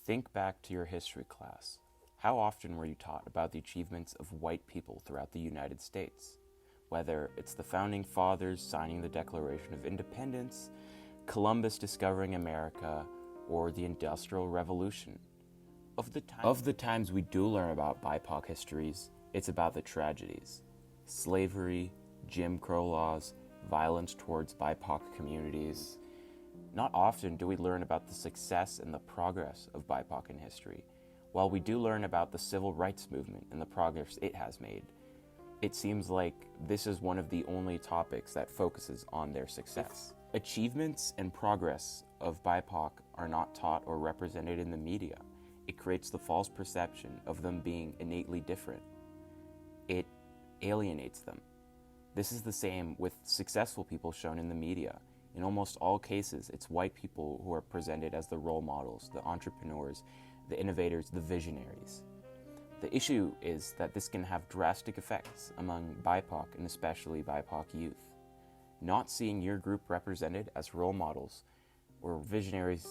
Think back to your history class. How often were you taught about the achievements of white people throughout the United States? Whether it's the founding fathers signing the Declaration of Independence, Columbus discovering America, or the Industrial Revolution. Of the times we do learn about BIPOC histories, it's about the tragedies. Slavery, Jim Crow laws, violence towards BIPOC communities. Not often do we learn about the success and the progress of BIPOC in history. While we do learn about the civil rights movement and the progress it has made, it seems like this is one of the only topics that focuses on their success. Achievements and progress of BIPOC are not taught or represented in the media. It creates the false perception of them being innately different. It alienates them. This is the same with successful people shown in the media. In almost all cases, it's white people who are presented as the role models, the entrepreneurs, the innovators, the visionaries. The issue is that this can have drastic effects among BIPOC and especially BIPOC youth. Not seeing your group represented as role models or visionaries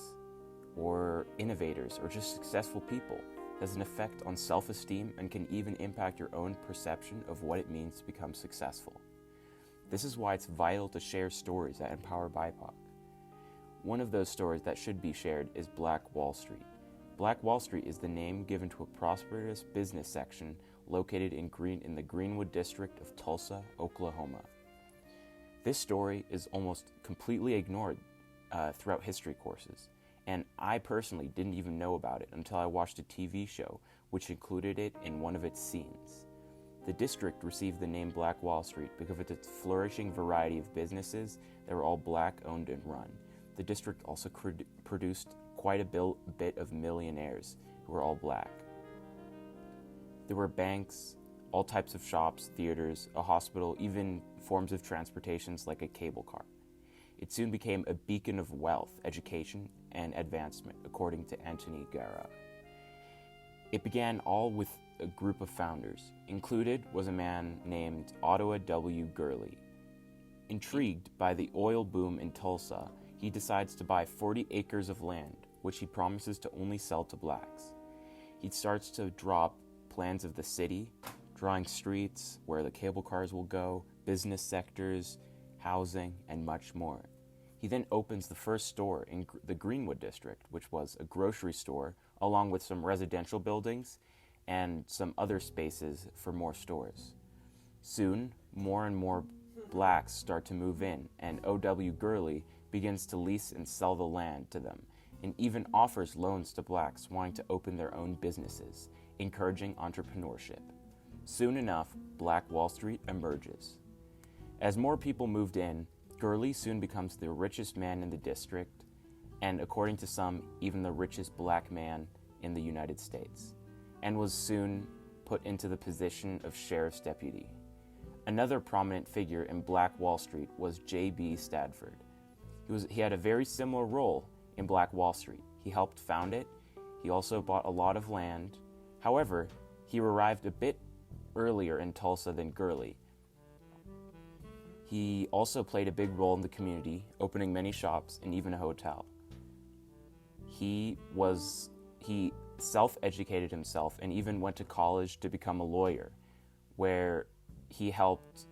or innovators or just successful people has an effect on self-esteem and can even impact your own perception of what it means to become successful. This is why it's vital to share stories that empower BIPOC. One of those stories that should be shared is Black Wall Street. Black Wall Street is the name given to a prosperous business section located in the Greenwood district of Tulsa, Oklahoma. This story is almost completely ignored throughout history courses, and I personally didn't even know about it until I watched a TV show which included it in one of its scenes. The district received the name Black Wall Street because of its flourishing variety of businesses that were all black owned and run. The district also produced quite a bit of millionaires who were all black. There were banks, all types of shops, theaters, a hospital, even forms of transportations like a cable car. It soon became a beacon of wealth, education, and advancement, according to Anthony Guerra. It began all with a group of founders. Included was a man named Ottawa W. Gurley. Intrigued by the oil boom in Tulsa, he decides to buy 40 acres of land, which he promises to only sell to blacks. He starts to draw plans of the city, drawing streets, where the cable cars will go, business sectors, housing, and much more. He then opens the first store in the Greenwood district, which was a grocery store, along with some residential buildings and some other spaces for more stores. Soon, more and more blacks start to move in, and O.W. Gurley begins to lease and sell the land to them, and even offers loans to blacks wanting to open their own businesses, encouraging entrepreneurship. Soon enough, Black Wall Street emerges. As more people moved in, Gurley soon becomes the richest man in the district, and according to some, even the richest black man in the United States, and was soon put into the position of sheriff's deputy. Another prominent figure in Black Wall Street was J.B. Stadford. He had a very similar role in Black Wall Street. He helped found it. He also bought a lot of land. However, he arrived a bit earlier in Tulsa than Gurley. He also played a big role in the community, opening many shops and even a hotel. He self-educated himself and even went to college to become a lawyer, where he helped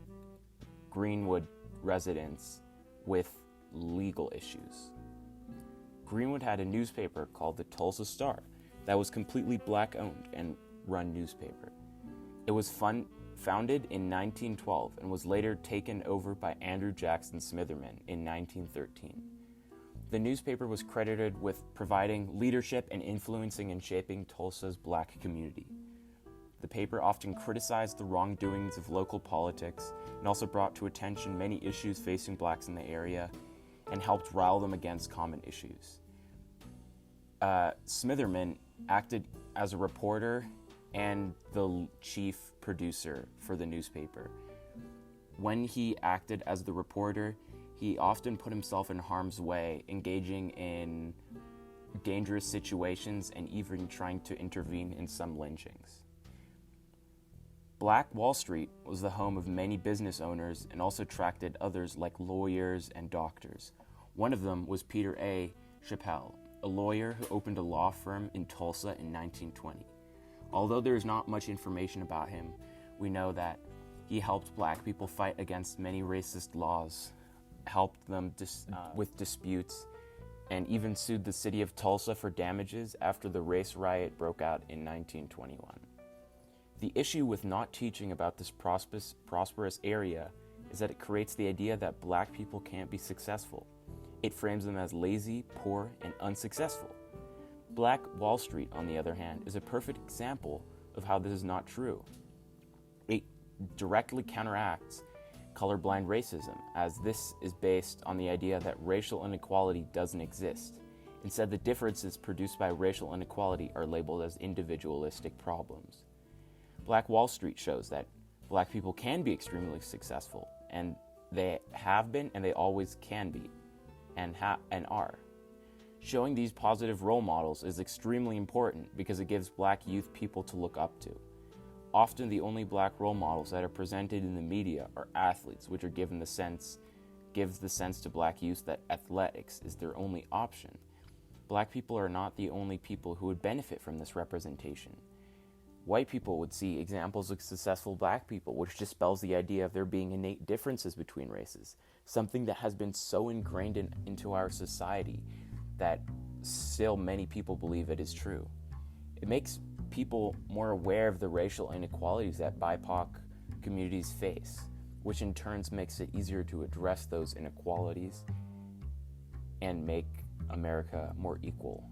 Greenwood residents with legal issues. Greenwood had a newspaper called the Tulsa Star that was completely black-owned and run newspaper. It was founded in 1912 and was later taken over by Andrew Jackson Smitherman in 1913. The newspaper was credited with providing leadership and influencing and shaping Tulsa's black community. The paper often criticized the wrongdoings of local politics and also brought to attention many issues facing blacks in the area and helped rile them against common issues. Smitherman acted as a reporter and the chief producer for the newspaper. When he acted as the reporter, he often put himself in harm's way, engaging in dangerous situations and even trying to intervene in some lynchings. Black Wall Street was the home of many business owners and also attracted others like lawyers and doctors. One of them was Peter A. Chappell. a lawyer who opened a law firm in Tulsa in 1920. Although there is not much information about him, we know that he helped black people fight against many racist laws, helped them with disputes, and even sued the city of Tulsa for damages after the race riot broke out in 1921. The issue with not teaching about this prosperous area is that it creates the idea that black people can't be successful. It frames them as lazy, poor, and unsuccessful. Black Wall Street, on the other hand, is a perfect example of how this is not true. It directly counteracts colorblind racism, as this is based on the idea that racial inequality doesn't exist. Instead, the differences produced by racial inequality are labeled as individualistic problems. Black Wall Street shows that black people can be extremely successful, and they have been, and they always can be, and are. Showing these positive role models is extremely important because it gives black youth people to look up to. Often the only black role models that are presented in the media are athletes, which are gives the sense to black youth that athletics is their only option. Black people are not the only people who would benefit from this representation. White people would see examples of successful black people, which dispels the idea of there being innate differences between races, something that has been so ingrained into our society that still many people believe it is true. It makes people more aware of the racial inequalities that BIPOC communities face, which in turn makes it easier to address those inequalities and make America more equal.